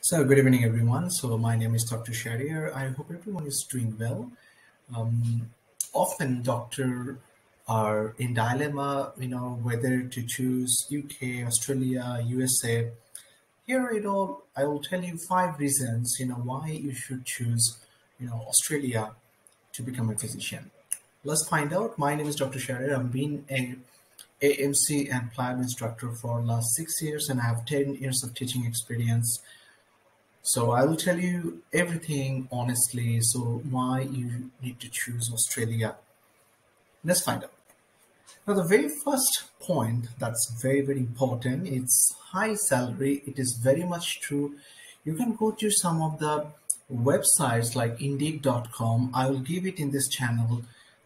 So, good evening, everyone. So, my name is Dr. Shariar. I hope everyone is doing well. Um, Often, doctor are in dilemma, whether to choose UK, Australia, USA. Here, I will tell you five reasons, why you should choose, Australia to become a physician. Let's find out. My name is Dr. Shariar. I've been a AMC and PLAB instructor for last 6 years, and I have 10 years of teaching experience. So I will tell you everything honestly. So why you need to choose Australia? Let's find out. Now the very first point that's very important. It's high salary. It is very much true. You can go to some of the websites like Indeed.com. I will give it in this channel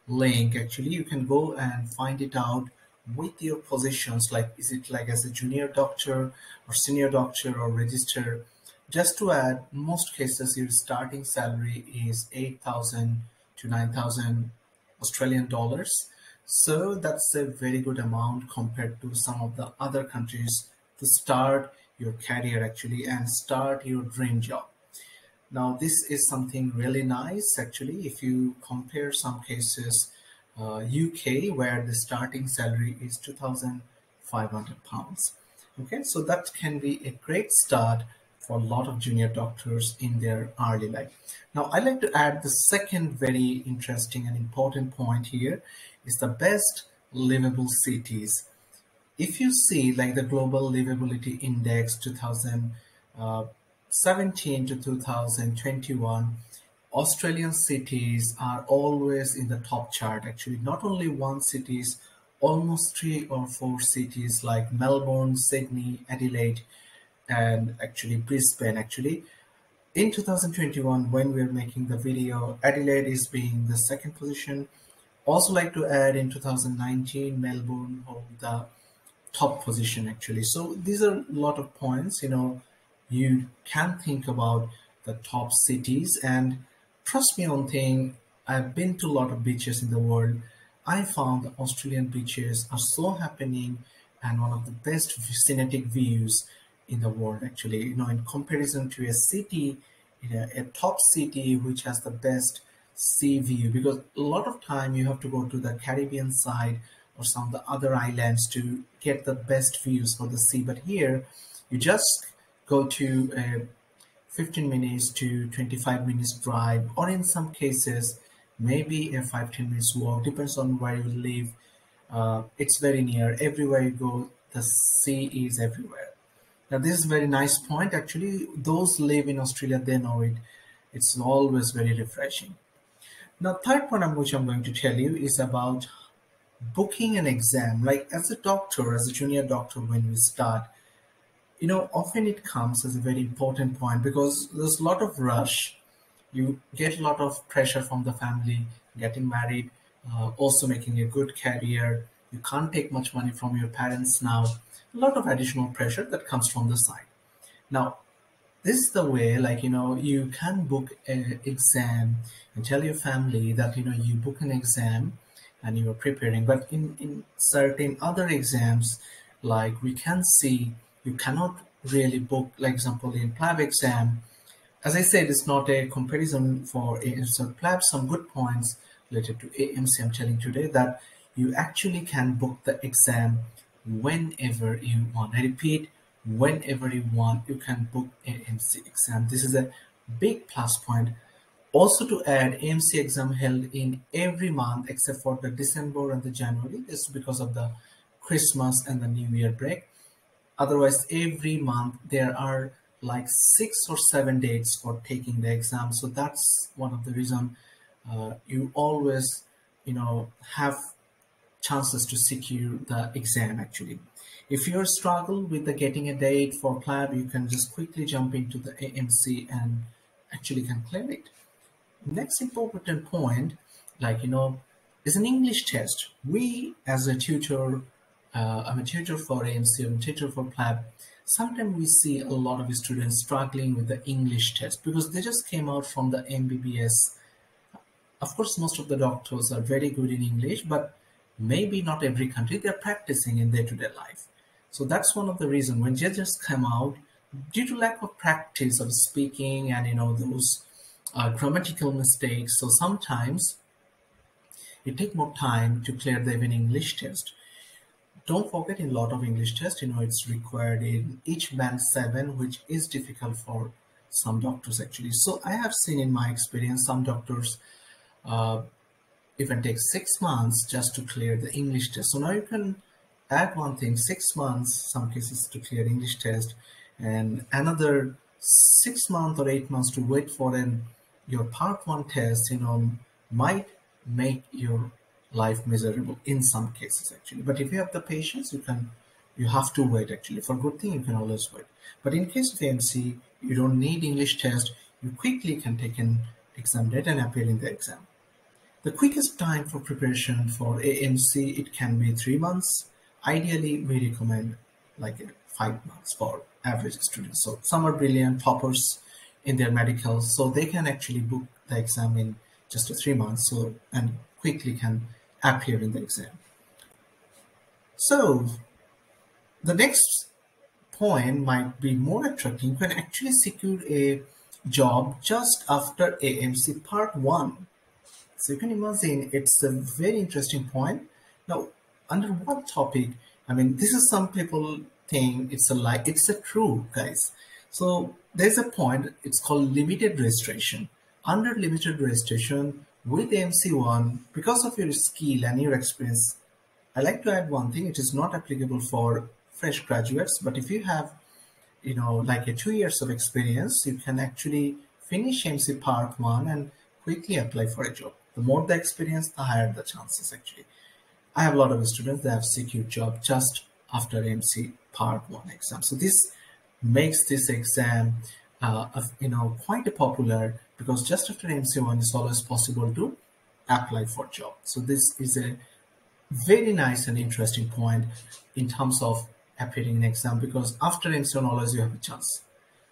link. Actually, you can go and find it out with your positions. Like, is it like as a junior doctor or senior doctor or register? Just to add, most cases your starting salary is 8,000 to 9,000 Australian dollars. So that's a very good amount compared to some of the other countries to start your career actually and start your dream job. Now, this is something really nice actually. If you compare some cases, UK, where the starting salary is £2,500. Okay, so that can be a great start for a lot of junior doctors in their early life. Now, I like to add the second very interesting and important point here is the best livable cities. If you see like the global livability index 2017 to 2021, Australian cities are always in the top chart. Actually, not only one cities, almost three or four cities like Melbourne, Sydney, Adelaide, and actually Brisbane. Actually, in 2021, when we're making the video, Adelaide is being the second position. Also like to add in 2019, Melbourne hold the top position actually. So these are a lot of points, you can think about the top cities. And trust me on thing, I've been to a lot of beaches in the world. I found the Australian beaches are so happening and one of the best scenic views in the world actually, in comparison to a city, a top city which has the best sea view, because a lot of time you have to go to the Caribbean side or some of the other islands to get the best views for the sea. But here, you just go to a 15 minutes to 25 minutes drive, or in some cases, maybe a 5-10 minutes walk, depends on where you live. It's very near. Everywhere you go, the sea is everywhere. Now, this is a very nice point. Actually, those live in Australia, they know it. It's always very refreshing. Now, third point which I'm going to tell you is about booking an exam. Like as a doctor, as a junior doctor, when we start, often it comes as a very important point because there's a lot of rush. You get a lot of pressure from the family, getting married, also making a good career. You can't take much money from your parents now. A lot of additional pressure that comes from the side. Now, this is the way, like, you can book an exam and tell your family that, you book an exam and you are preparing. But in certain other exams, like we can see, you cannot really book, like example, in PLAB exam. As I said, it's not a comparison for so PLAB, some good points related to AMC I'm telling today that you actually can book the exam whenever you want. I repeat, whenever you want, you can book AMC exam. This is a big plus point. Also to add, AMC exam held in every month except for the December and the January. This is because of the Christmas and the New Year break. Otherwise, every month there are like 6 or 7 dates for taking the exam. So that's one of the reason you always, have chances to secure the exam actually. If you're struggle with the getting a date for PLAB, you can just quickly jump into the AMC and actually can claim it. Next important point, like, is an English test. We as a tutor, I'm a tutor for AMC, I'm a tutor for PLAB. Sometimes we see a lot of students struggling with the English test because they just came out from the MBBS. Of course, most of the doctors are very good in English, but maybe not every country they're practicing in day-to-day life. So that's one of the reasons when they just come out, due to lack of practice of speaking and those grammatical mistakes. So sometimes it take more time to clear the even English test. Don't forget, in a lot of English tests, it's required in each band 7, which is difficult for some doctors actually. So I have seen in my experience some doctors uh, even take 6 months just to clear the English test. So now you can add one thing, 6 months, some cases to clear English test, and another 6 months or 8 months to wait for your part one test, might make your life miserable in some cases actually. But if you have the patience, you have to wait actually. For good thing, you can always wait. But in case of AMC, you don't need English test. You quickly can take an exam date and appear in the exam. The quickest time for preparation for AMC, it can be 3 months. Ideally, we recommend like 5 months for average students. So some are brilliant toppers in their medicals, so they can actually book the exam in just 3 months, and quickly can appear in the exam. So the next point might be more attractive. You can actually secure a job just after AMC Part 1. So you can imagine it's a very interesting point. Now, under what topic? I mean, this is some people think it's a lie. It's a true, guys. So there's a point. It's called limited registration. Under limited registration with MC1, because of your skill and your experience, I like to add one thing. It is not applicable for fresh graduates, but if you have like a 2 years of experience, you can actually finish MC Part 1 and quickly apply for a job. The more the experience, the higher the chances actually. I have a lot of students that have secured job just after MC Part 1 exam. So this makes this exam quite popular, because just after MC1 it's always possible to apply for job. So this is a very nice and interesting point in terms of appearing in exam, because after MC1 always you have a chance.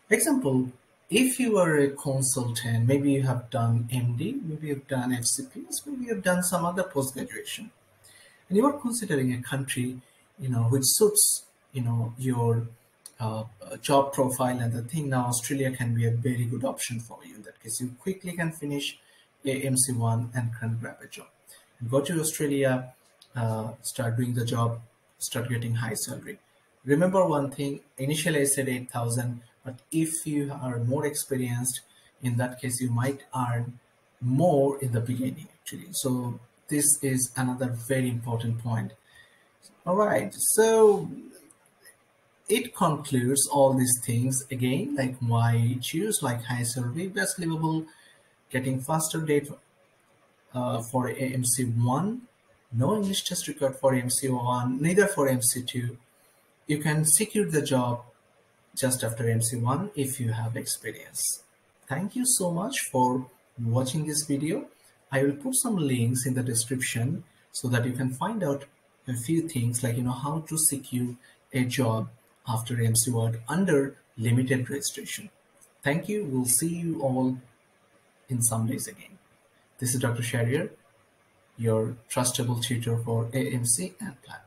Example, if you are a consultant, maybe you have done MD, maybe you've done FCPS, maybe you've done some other post-graduation, and you are considering a country, which suits, your job profile and the thing. Now, Australia can be a very good option for you. In that case, you quickly can finish a MC1 and can grab a job. And go to Australia, start doing the job, start getting high salary. Remember one thing, initially I said 8,000, but if you are more experienced, in that case, you might earn more in the beginning actually. So this is another very important point. All right, so it concludes all these things again, like why choose like high salary, best livable, getting faster date for AMC1, no English test required for MC1, neither for MC2. You can secure the job just after MC1 if you have experience. Thank you so much for watching this video. I will put some links in the description so that you can find out a few things like how to secure a job after MC1 under limited registration. Thank you. We'll see you all in some days again. This is Dr. Sharier, your trustable tutor for AMC and Plan.